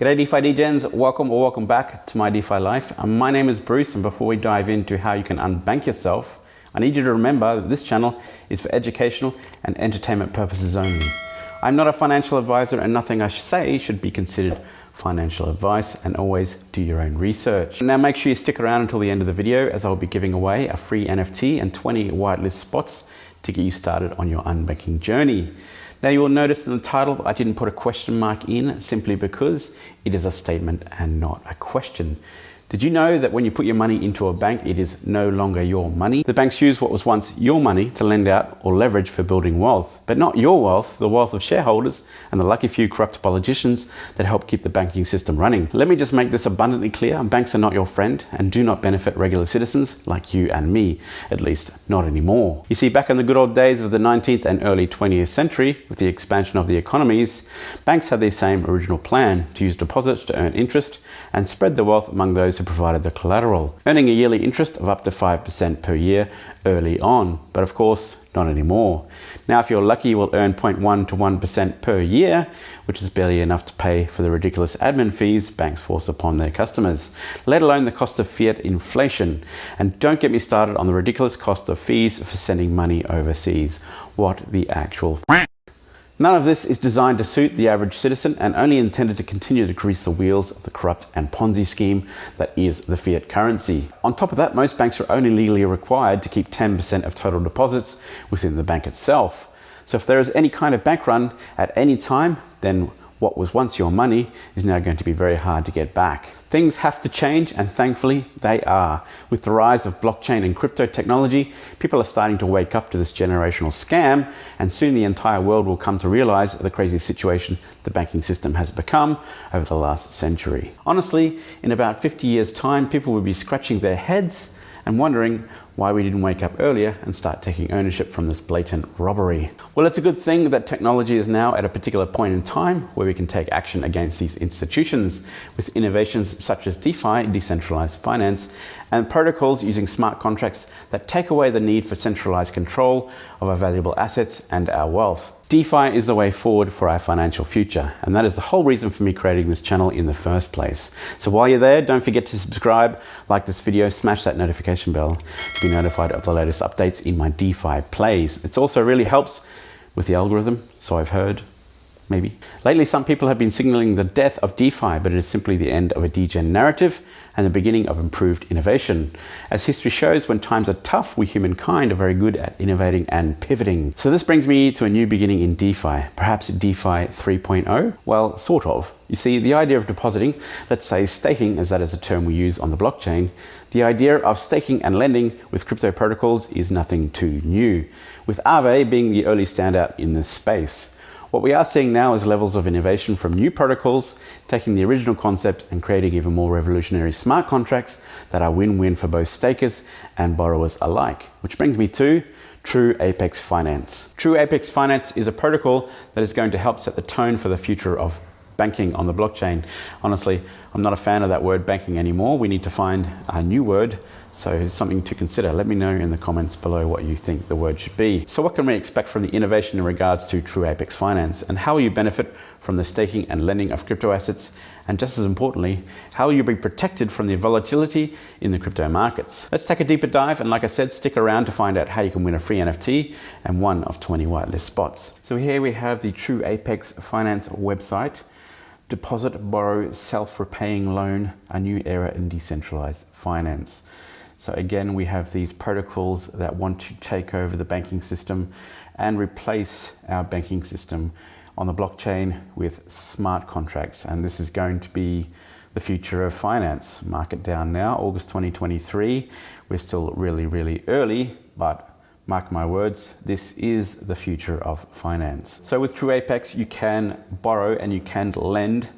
G'day DeFi Degens, welcome back to my DeFi life. My name is Bruce, and before we dive into how you can unbank yourself, I need you to remember that this channel is for educational and entertainment purposes only. I'm not a financial advisor, and nothing I say should be considered financial advice, and always do your own research. Now make sure you stick around until the end of the video, as I'll be giving away a free NFT and 20 whitelist spots to get you started on your unbanking journey. Now you will notice in the title I didn't put a question mark in, simply because it is a statement and not a question. Did you know that when you put your money into a bank, it is no longer your money? The banks use what was once your money to lend out or leverage for building wealth, but not your wealth, the wealth of shareholders and the lucky few corrupt politicians that help keep the banking system running. Let me just make this abundantly clear. Banks are not your friend and do not benefit regular citizens like you and me, at least not anymore. You see, back in the good old days of the 19th and early 20th century, with the expansion of the economies, banks had the same original plan: to use deposits to earn interest and spread the wealth among those who provided the collateral, earning a yearly interest of up to 5% per year early on. But of course, not anymore. Now, if you're lucky, you will earn 0.1 to 1% per year, which is barely enough to pay for the ridiculous admin fees banks force upon their customers, let alone the cost of fiat inflation. And don't get me started on the ridiculous cost of fees for sending money overseas. What the actual None of this is designed to suit the average citizen, and only intended to continue to grease the wheels of the corrupt and Ponzi scheme that is the fiat currency. On top of that, most banks are only legally required to keep 10% of total deposits within the bank itself. So if there is any kind of bank run at any time, then what was once your money is now going to be very hard to get back. Things have to change, and thankfully they are. With the rise of blockchain and crypto technology, people are starting to wake up to this generational scam, and soon the entire world will come to realize the crazy situation the banking system has become over the last century. Honestly, in about 50 years' time, people will be scratching their heads and wondering why we didn't wake up earlier and start taking ownership from this blatant robbery. Well, it's a good thing that technology is now at a particular point in time where we can take action against these institutions with innovations such as DeFi, decentralized finance, and protocols using smart contracts that take away the need for centralized control of our valuable assets and our wealth. DeFi is the way forward for our financial future, and that is the whole reason for me creating this channel in the first place. So while you're there, don't forget to subscribe, like this video, smash that notification bell to be notified of the latest updates in my DeFi plays. It also really helps with the algorithm, so I've heard. Maybe. Lately, some people have been signaling the death of DeFi, but it is simply the end of a degen narrative and the beginning of improved innovation. As history shows, when times are tough, we humankind are very good at innovating and pivoting. So this brings me to a new beginning in DeFi, perhaps DeFi 3.0? Well, sort of. You see, the idea of depositing, let's say staking, as that is a term we use on the blockchain, the idea of staking and lending with crypto protocols is nothing too new, with Aave being the early standout in this space. What we are seeing now is levels of innovation from new protocols, taking the original concept and creating even more revolutionary smart contracts that are win-win for both stakers and borrowers alike. Which brings me to TrueApex Finance. TrueApex Finance is a protocol that is going to help set the tone for the future of banking on the blockchain. Honestly, I'm not a fan of that word banking anymore. We need to find a new word, so it's something to consider. Let me know in the comments below what you think the word should be. So what can we expect from the innovation in regards to TrueApex Finance, and how will you benefit from the staking and lending of crypto assets? And just as importantly, how will you be protected from the volatility in the crypto markets? Let's take a deeper dive, and like I said, stick around to find out how you can win a free NFT and one of 20 whitelist spots. So here we have the TrueApex Finance website. Deposit, borrow, self-repaying loan, a new era in decentralized finance. So again, we have these protocols that want to take over the banking system and replace our banking system on the blockchain with smart contracts. And this is going to be the future of finance. Market down now, August 2023. We're still really early, but mark my words, this is the future of finance. So with TrueApex, you can borrow and you can lend,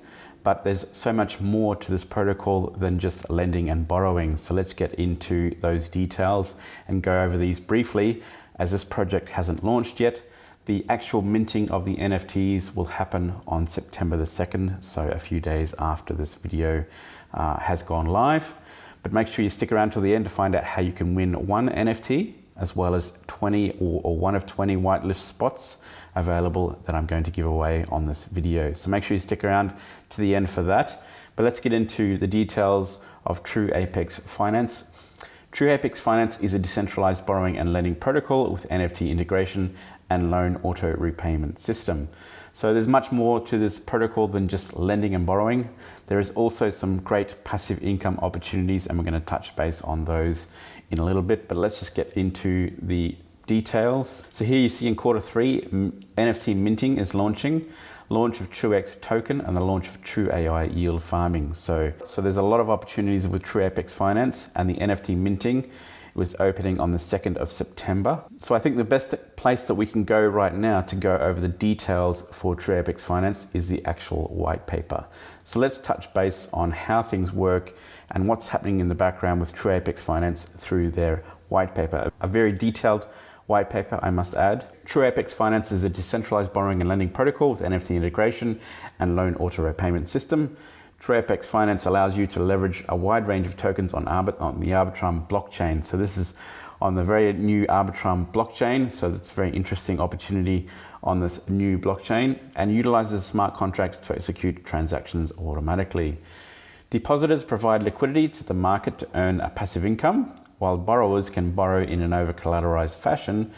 but there's so much more to this protocol than just lending and borrowing. So let's get into those details and go over these briefly, as this project hasn't launched yet. The actual minting of the NFTs will happen on September the 2nd, so a few days after this video has gone live. But make sure you stick around till the end to find out how you can win one NFT as well as 20 or one of 20 whitelist spots available that I'm going to give away on this video. So make sure you stick around to the end for that. But let's get into the details of TrueApex Finance. TrueApex Finance is a decentralized borrowing and lending protocol with NFT integration and loan auto repayment system. So there's much more to this protocol than just lending and borrowing. There is also some great passive income opportunities, and we're going to touch base on those in a little bit, but let's just get into the details. So here you see in Q3, NFT minting is launching, launch of TrueX token, and the launch of TrueAI yield farming. So there's a lot of opportunities with TrueApex Finance, and the NFT minting was opening on the 2nd of September. So I think the best place that we can go right now to go over the details for TrueApex Finance is the actual white paper. So let's touch base on how things work and what's happening in the background with TrueApex Finance through their white paper. A very detailed white paper, I must add. TrueApex Finance is a decentralized borrowing and lending protocol with NFT integration and loan auto repayment system. TrueApex Finance allows you to leverage a wide range of tokens on the Arbitrum blockchain. So this is on the very new Arbitrum blockchain. So that's a very interesting opportunity on this new blockchain, and utilizes smart contracts to execute transactions automatically. Depositors provide liquidity to the market to earn a passive income, while borrowers can borrow in an over-collateralized fashion.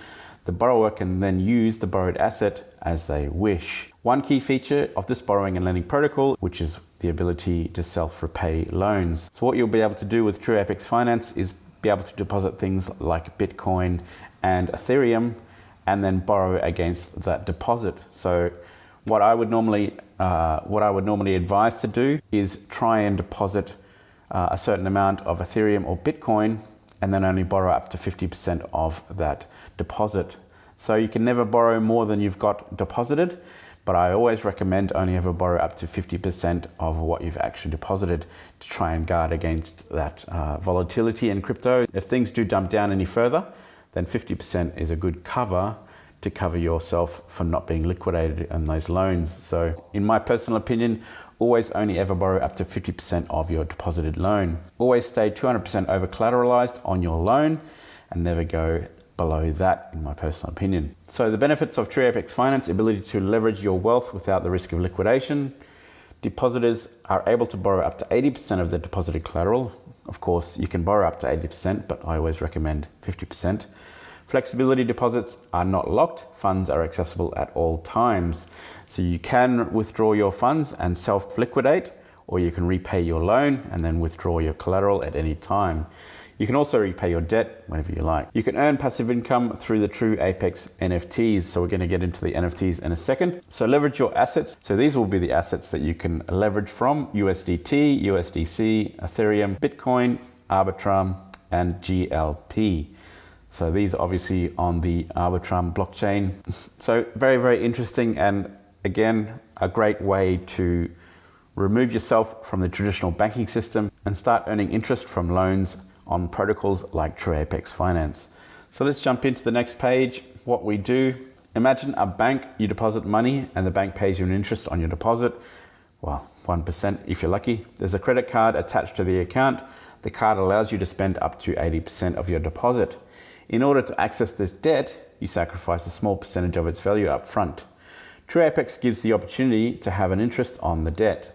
The borrower can then use the borrowed asset as they wish. One key feature of this borrowing and lending protocol, which is the ability to self-repay loans. So what you'll be able to do with TrueApex Finance is be able to deposit things like Bitcoin and Ethereum, and then borrow against that deposit. So what I would normally advise to do is try and deposit a certain amount of Ethereum or Bitcoin, and then only borrow up to 50% of that deposit. So you can never borrow more than you've got deposited, but I always recommend only ever borrow up to 50% of what you've actually deposited to try and guard against that volatility in crypto. If things do dump down any further, then 50% is a good cover to cover yourself for not being liquidated in those loans. So in my personal opinion, always only ever borrow up to 50% of your deposited loan. Always stay 200% over collateralized on your loan and never go below that, in my personal opinion. So the benefits of TrueApex Finance: ability to leverage your wealth without the risk of liquidation. Depositors are able to borrow up to 80% of the deposited collateral. Of course, you can borrow up to 80%, but I always recommend 50%. Flexibility deposits are not locked. Funds are accessible at all times. So you can withdraw your funds and self-liquidate, or you can repay your loan and then withdraw your collateral at any time. You can also repay your debt whenever you like. You can earn passive income through the TrueApex NFTs. So we're going to get into the NFTs in a second. So leverage your assets. So these will be the assets that you can leverage from: USDT, USDC, Ethereum, Bitcoin, Arbitrum, and GLP. So these are obviously on the Arbitrum blockchain. So very, very interesting, and again, a great way to remove yourself from the traditional banking system and start earning interest from loans on protocols like TrueApex Finance. So let's jump into the next page. What we do: imagine a bank. You deposit money and the bank pays you an interest on your deposit. Well, 1% if you're lucky. There's a credit card attached to the account. The card allows you to spend up to 80% of your deposit. In order to access this debt, you sacrifice a small percentage of its value up front. TrueApex gives the opportunity to have an interest on the debt.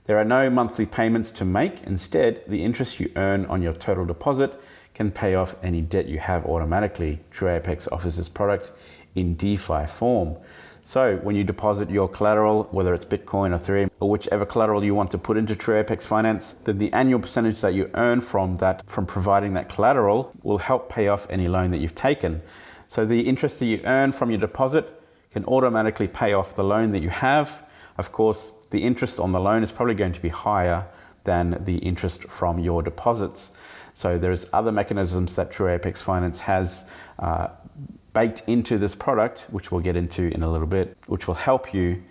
There are no monthly payments to make. Instead, the interest you earn on your total deposit can pay off any debt you have automatically. TrueApex offers this product in DeFi form. So when you deposit your collateral, whether it's Bitcoin, Ethereum, or whichever collateral you want to put into TrueApex Finance, then the annual percentage that you earn from providing that collateral will help pay off any loan that you've taken. So the interest that you earn from your deposit can automatically pay off the loan that you have. Of course, the interest on the loan is probably going to be higher than the interest from your deposits. So there's other mechanisms that TrueApex Finance has baked into this product, which we'll get into in a little bit, which will help you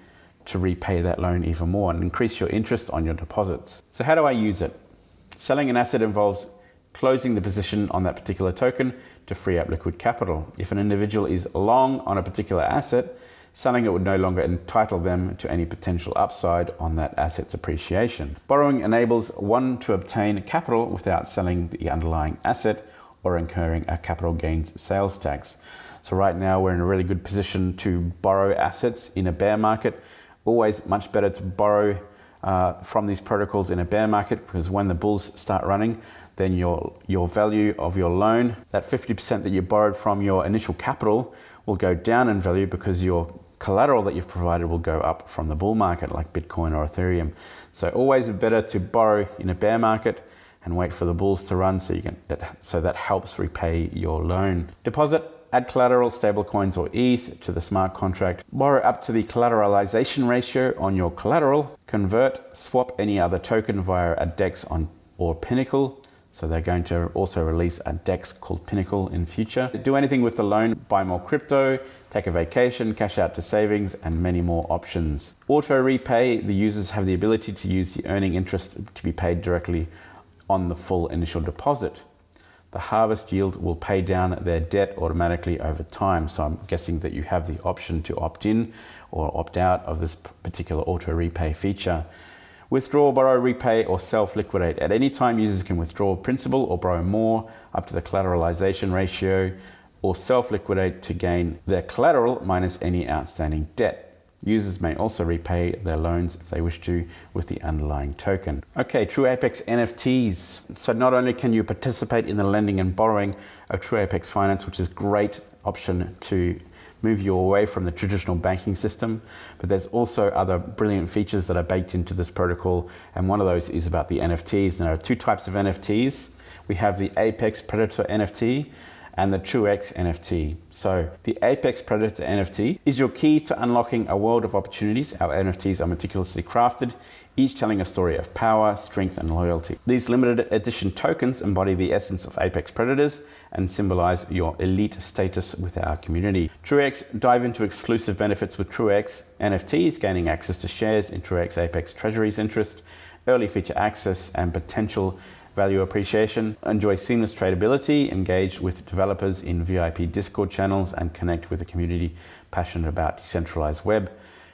to repay that loan even more and increase your interest on your deposits. So how do I use it? Selling an asset involves closing the position on that particular token to free up liquid capital. If an individual is long on a particular asset, selling it would no longer entitle them to any potential upside on that asset's appreciation. Borrowing enables one to obtain capital without selling the underlying asset or incurring a capital gains sales tax. So right now we're in a really good position to borrow assets in a bear market. Always much better to borrow from these protocols in a bear market, because when the bulls start running, then your value of your loan, that 50% that you borrowed from your initial capital, will go down in value because your collateral that you've provided will go up from the bull market, like Bitcoin or Ethereum. So always better to borrow in a bear market and wait for the bulls to run, so that helps repay your loan. Deposit, add collateral, stablecoins or ETH to the smart contract. Borrow up to the collateralization ratio on your collateral. Convert, swap any other token via a DEX or Pinnacle. So they're going to also release a DEX called Pinnacle in future. Do anything with the loan, buy more crypto, take a vacation, cash out to savings, and many more options. Auto repay, the users have the ability to use the earning interest to be paid directly on the full initial deposit. The harvest yield will pay down their debt automatically over time. So I'm guessing that you have the option to opt in or opt out of this particular auto repay feature. Withdraw, borrow, repay, or self-liquidate. At any time, users can withdraw principal or borrow more up to the collateralization ratio, or self-liquidate to gain their collateral minus any outstanding debt. Users may also repay their loans if they wish to with the underlying token. Okay, TrueApex NFTs. So not only can you participate in the lending and borrowing of TrueApex Finance, which is a great option to move you away from the traditional banking system, but there's also other brilliant features that are baked into this protocol, and one of those is about the NFTs. And there are two types of NFTs. We have the Apex Predator NFT and the TrueX NFT. So the Apex Predator NFT is your key to unlocking a world of opportunities. Our NFTs are meticulously crafted, each telling a story of power, strength, and loyalty. These limited edition tokens embody the essence of Apex Predators and symbolize your elite status with our community. TrueX, dive into exclusive benefits with TrueX NFTs, gaining access to shares in TrueX Apex Treasury's interest, early feature access, and potential value appreciation. Enjoy seamless tradability, engage with developers in VIP Discord channels, and connect with a community passionate about decentralized web.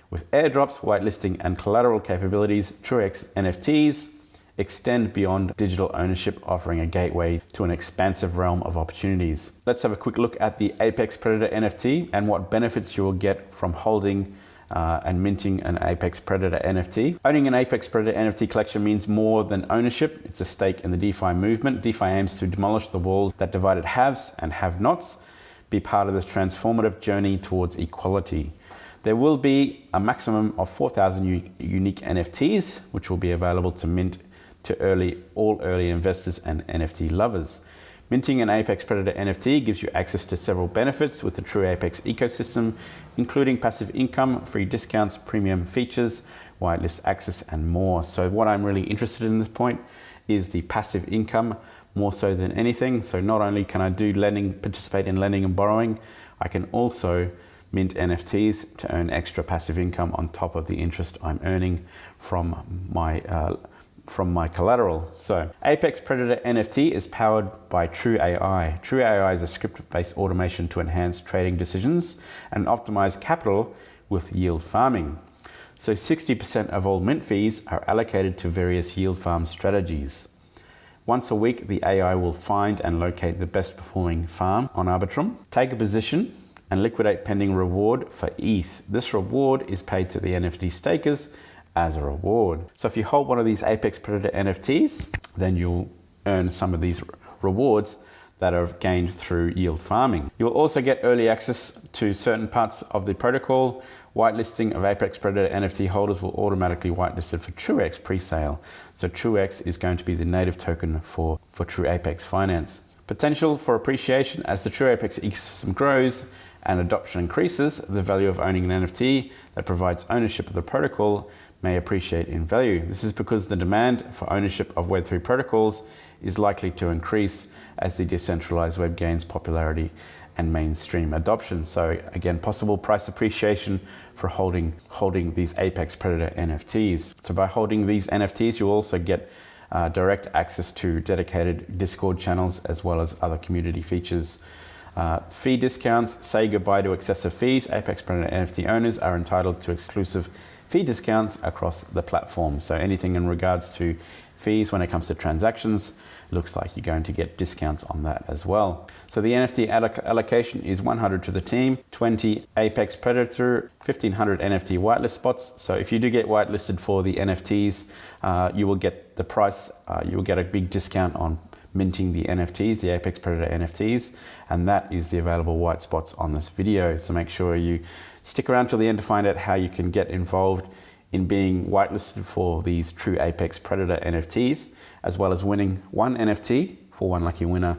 With airdrops, whitelisting, and collateral capabilities, TrueX NFTs extend beyond digital ownership, offering a gateway to an expansive realm of opportunities. Let's have a quick look at the Apex Predator NFT and what benefits you will get from holding and minting an Apex Predator NFT. Owning an Apex Predator NFT collection means more than ownership. It's a stake in the DeFi movement. DeFi aims to demolish the walls that divided haves and have-nots, be part of this transformative journey towards equality. There will be a maximum of 4,000 unique NFTs, which will be available to mint to all early investors and NFT lovers. Minting an Apex Predator NFT gives you access to several benefits with the TrueApex ecosystem, including passive income, free discounts, premium features, whitelist access, and more. So what I'm really interested in this point is the passive income more so than anything. So not only can I do lending, participate in lending and borrowing, I can also mint NFTs to earn extra passive income on top of the interest I'm earning from my collateral. So Apex Predator NFT is powered by TrueAI. TrueAI is a script-based automation to enhance trading decisions and optimize capital with yield farming. So 60% of all mint fees are allocated to various yield farm strategies. Once a week, the AI will find and locate the best performing farm on Arbitrum, take a position, and liquidate pending reward for ETH. This reward is paid to the NFT stakers as a reward. So if you hold one of these Apex Predator NFTs, then you'll earn some of these rewards that are gained through yield farming. You'll also get early access to certain parts of the protocol. Whitelisting of Apex Predator NFT holders will automatically whitelisted for TrueX pre-sale. So TrueX is going to be the native token for TrueApex Finance. Potential for appreciation as the TrueApex ecosystem grows and adoption increases, the value of owning an NFT that provides ownership of the protocol may appreciate in value. This is because the demand for ownership of Web3 protocols is likely to increase as the decentralized web gains popularity and mainstream adoption. So again, possible price appreciation for holding these Apex Predator NFTs. So by holding these NFTs, you'll also get direct access to dedicated Discord channels as well as other community features. Fee discounts, say goodbye to excessive fees. Apex Predator NFT owners are entitled to exclusive fee discounts across the platform. So anything in regards to fees when it comes to transactions. It looks like you're going to get discounts on that as well. So the NFT allocation is 100 to the team, 20 Apex Predator, 1500 NFT whitelist spots. So if you do get whitelisted for the NFTs, you will get the price, you will get a big discount on minting the NFTs, the Apex Predator NFTs, and that is the available white spots on this video. So make sure you stick around till the end to find out how you can get involved in being whitelisted for these TrueApex Predator NFTs, as well as winning one NFT for one lucky winner.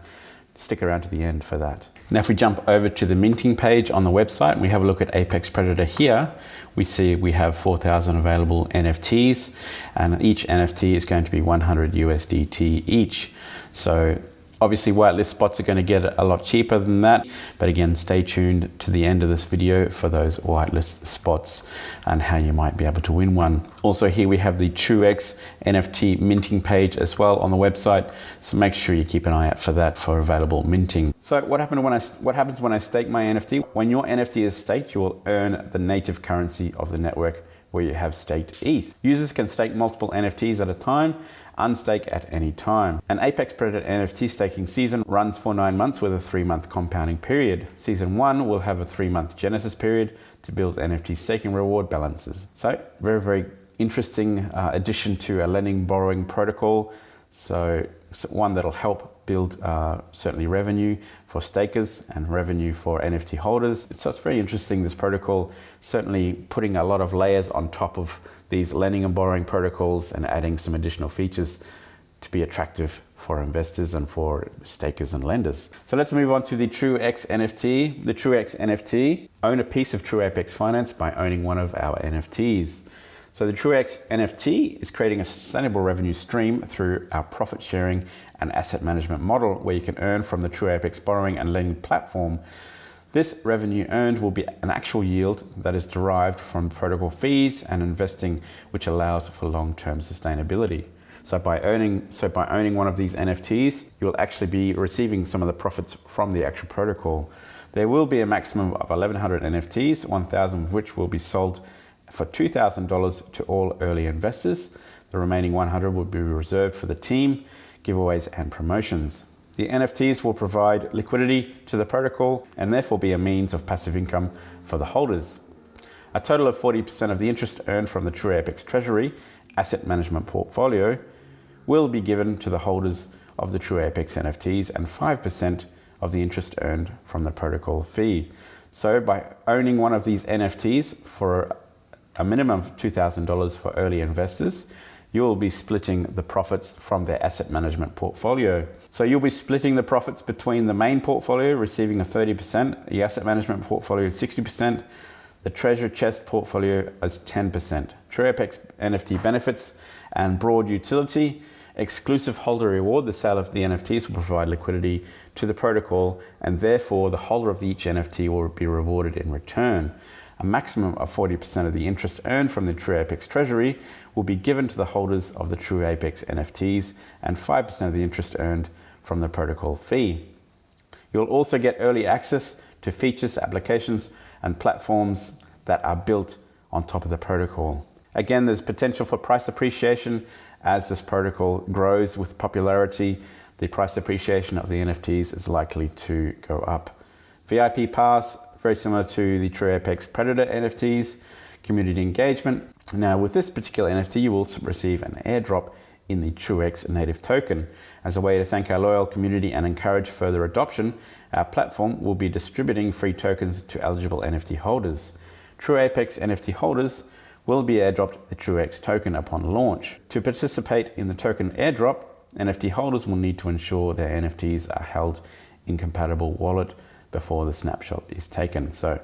Stick around to the end for that. Now, if we jump over to the minting page on the website and we have a look at Apex Predator here, we see we have 4,000 available NFTs, and each NFT is going to be 100 USDT each. So obviously whitelist spots are going to get a lot cheaper than that, but again, stay tuned to the end of this video for those whitelist spots and how you might be able to win one. Also here we have the TrueX NFT minting page as well on the website, so make sure you keep an eye out for that for available minting. So what happens when I stake my NFT? When your NFT is staked, you will earn the native currency of the network where you have staked ETH. Users can stake multiple NFTs at a time, unstake at any time. An Apex Predator NFT staking season runs for 9 months with a 3-month compounding period. Season 1 will have a 3-month genesis period to build NFT staking reward balances. So very, very interesting addition to a lending borrowing protocol. So one that'll help build certainly revenue for stakers and revenue for NFT holders. So it's very interesting, this protocol, certainly putting a lot of layers on top of these lending and borrowing protocols and adding some additional features to be attractive for investors and for stakers and lenders. So let's move on to the TrueX NFT. The TrueX NFT, own a piece of TrueApex Finance by owning one of our NFTs. So the TrueX NFT is creating a sustainable revenue stream through our profit sharing and asset management model, where you can earn from the TrueApex borrowing and lending platform. This revenue earned will be an actual yield that is derived from protocol fees and investing, which allows for long-term sustainability. So by owning one of these NFTs, you'll actually be receiving some of the profits from the actual protocol. There will be a maximum of 1,100 NFTs, 1,000 of which will be sold for $2,000 to all early investors. The remaining 100 will be reserved for the team, giveaways and promotions. The NFTs will provide liquidity to the protocol and therefore be a means of passive income for the holders. A total of 40% of the interest earned from the TrueApex Treasury asset management portfolio will be given to the holders of the TrueApex NFTs, and 5% of the interest earned from the protocol fee. So by owning one of these NFTs for a minimum of $2,000 for early investors, you will be splitting the profits from their asset management portfolio. So you'll be splitting the profits between the main portfolio, receiving a 30%, the asset management portfolio 60%, the treasure chest portfolio as 10%. TrueApex NFT benefits and broad utility. Exclusive holder reward, the sale of the NFTs will provide liquidity to the protocol, and therefore the holder of each NFT will be rewarded in return. A maximum of 40% of the interest earned from the TrueApex Treasury will be given to the holders of the TrueApex NFTs, and 5% of the interest earned from the protocol fee. You'll also get early access to features, applications, and platforms that are built on top of the protocol. Again, there's potential for price appreciation as this protocol grows with popularity. The price appreciation of the NFTs is likely to go up. VIP Pass, very similar to the TrueApex Predator NFTs, community engagement. Now with this particular NFT, you will receive an airdrop in the TrueX native token. As a way to thank our loyal community and encourage further adoption, our platform will be distributing free tokens to eligible NFT holders. TrueApex NFT holders will be airdropped the TrueX token upon launch. To participate in the token airdrop, NFT holders will need to ensure their NFTs are held in compatible wallet before the snapshot is taken. So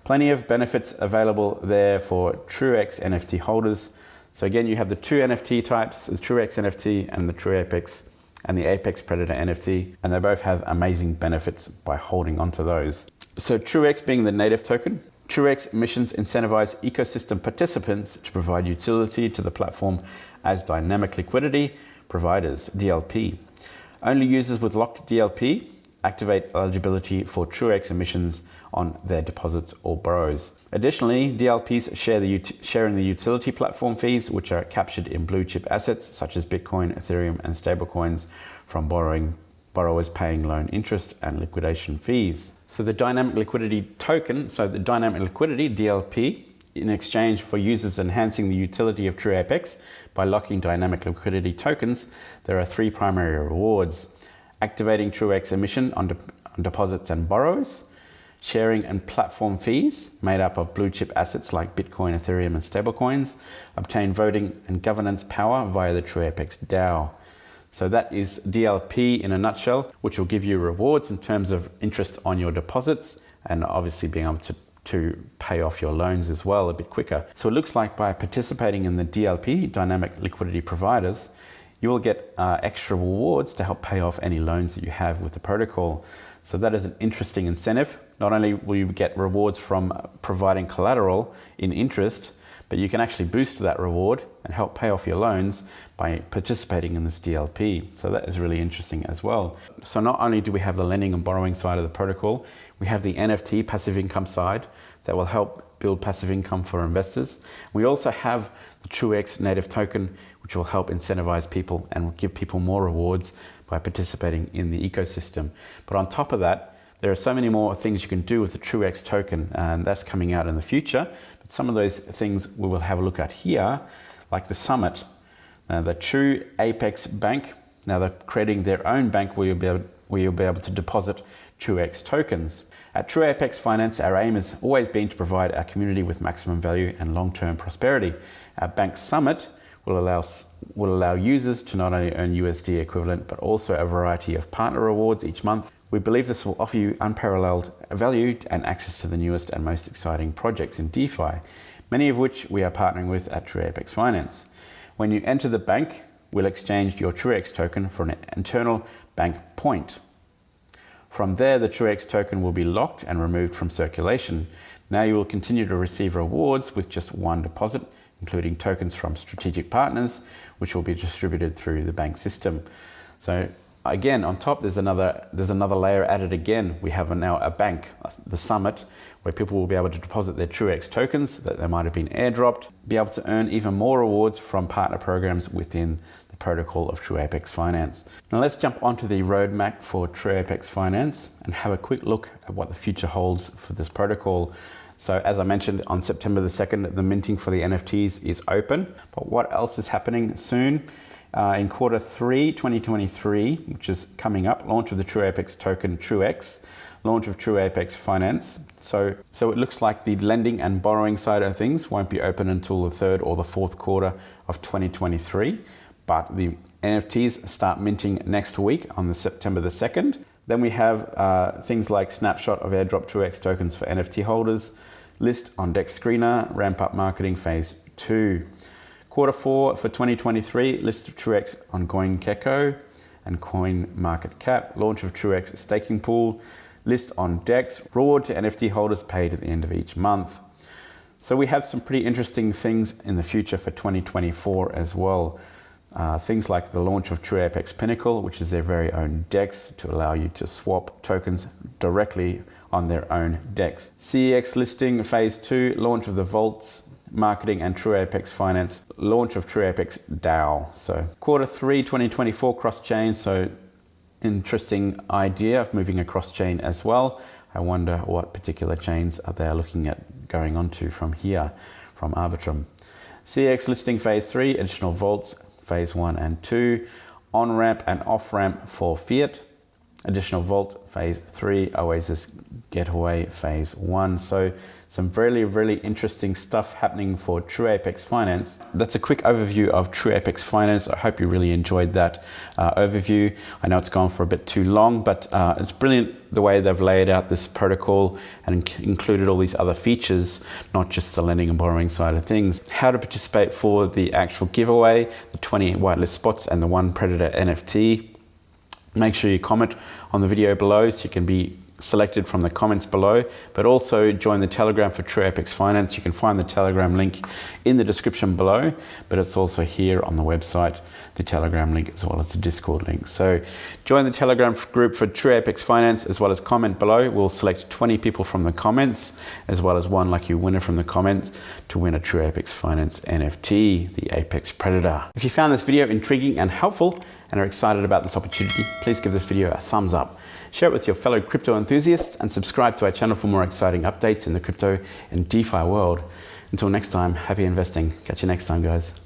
plenty of benefits available there for TrueX NFT holders. So again, you have the two NFT types, the TrueX NFT and the TrueApex and the Apex Predator NFT, and they both have amazing benefits by holding onto those. So TrueX being the native token, TrueX missions incentivize ecosystem participants to provide utility to the platform as dynamic liquidity providers, DLP. Only users with locked DLP activate eligibility for TrueX emissions on their deposits or borrows. Additionally, DLPs share in the utility platform fees, which are captured in blue chip assets such as Bitcoin, Ethereum, and stablecoins from borrowers paying loan interest and liquidation fees. So the dynamic liquidity token, the dynamic liquidity DLP, in exchange for users enhancing the utility of TrueApex by locking dynamic liquidity tokens, there are 3 primary rewards: activating TrueX emission on deposits and borrowers, sharing and platform fees made up of blue chip assets like Bitcoin, Ethereum, and stablecoins, obtain voting and governance power via the TrueApex DAO. So that is DLP in a nutshell, which will give you rewards in terms of interest on your deposits and obviously being able to pay off your loans as well a bit quicker. So it looks like by participating in the DLP, dynamic liquidity providers, you will get extra rewards to help pay off any loans that you have with the protocol. So that is an interesting incentive. Not only will you get rewards from providing collateral in interest, but you can actually boost that reward and help pay off your loans by participating in this DLP. So that is really interesting as well. So not only do we have the lending and borrowing side of the protocol, we have the NFT passive income side that will help build passive income for investors. We also have the TrueX native token, which will help incentivize people and will give people more rewards by participating in the ecosystem. But on top of that, there are so many more things you can do with the TrueX token, and that's coming out in the future. But some of those things we will have a look at here, like the summit, the TrueApex Bank. Now they're creating their own bank where you'll be able to deposit TrueX tokens. At TrueApex Finance, our aim has always been to provide our community with maximum value and long-term prosperity. Our bank summit will allow users to not only earn USD equivalent, but also a variety of partner rewards each month. We believe this will offer you unparalleled value and access to the newest and most exciting projects in DeFi, many of which we are partnering with at TrueApex Finance. When you enter the bank, we'll exchange your TrueX token for an internal bank point. From there, the TrueX token will be locked and removed from circulation. Now you will continue to receive rewards with just one deposit, including tokens from strategic partners, which will be distributed through the bank system. So again, on top, there's another layer added again. We have now a bank, the summit, where people will be able to deposit their TrueX tokens that they might have been airdropped, be able to earn even more rewards from partner programs within the protocol of TrueApex Finance. Now let's jump onto the roadmap for TrueApex Finance and have a quick look at what the future holds for this protocol. So as I mentioned, on September the 2nd, the minting for the NFTs is open. But what else is happening soon? In quarter 3, 2023, which is coming up, launch of the TrueApex token TrueX, launch of TrueApex Finance. So it looks like the lending and borrowing side of things won't be open until the 3rd or the 4th quarter of 2023, but the NFTs start minting next week on the September the 2nd. Then we have things like snapshot of airdrop TrueX tokens for NFT holders, list on Dex Screener, ramp up marketing phase 2. Quarter 4 for 2023, list of TrueX on CoinGecko and CoinMarketCap, launch of TrueX staking pool, list on Dex, reward to NFT holders paid at the end of each month. So we have some pretty interesting things in the future for 2024 as well. Things like the launch of TrueApex Pinnacle, which is their very own DEX to allow you to swap tokens directly on their own DEX. CEX listing phase 2, launch of the vaults, marketing and TrueApex Finance, launch of TrueApex DAO. So quarter 3, 2024 cross-chain. So interesting idea of moving across chain as well. I wonder what particular chains are they looking at going on to from here, from Arbitrum. CEX listing phase 3, additional vaults, phase 1 and 2, on-ramp and off-ramp for fiat, additional vault phase 3, Oasis Getaway phase 1. So some really, really interesting stuff happening for TrueApex Finance. That's a quick overview of TrueApex Finance. I hope you really enjoyed that overview. I know it's gone for a bit too long, but it's brilliant the way they've laid out this protocol and included all these other features, not just the lending and borrowing side of things. How to participate for the actual giveaway, the 20 whitelist spots and the 1 Predator NFT. Make sure you comment on the video below so you can be selected from the comments below, but also join the Telegram for TrueApex Finance. You can find the Telegram link in the description below, but it's also here on the website, the Telegram link as well as the Discord link. So join the Telegram group for TrueApex Finance as well as comment below. We'll select 20 people from the comments as well as one lucky winner from the comments to win a TrueApex Finance NFT, the Apex Predator. If you found this video intriguing and helpful and are excited about this opportunity, please give this video a thumbs up. Share it with your fellow crypto enthusiasts and subscribe to our channel for more exciting updates in the crypto and DeFi world. Until next time, happy investing. Catch you next time, guys.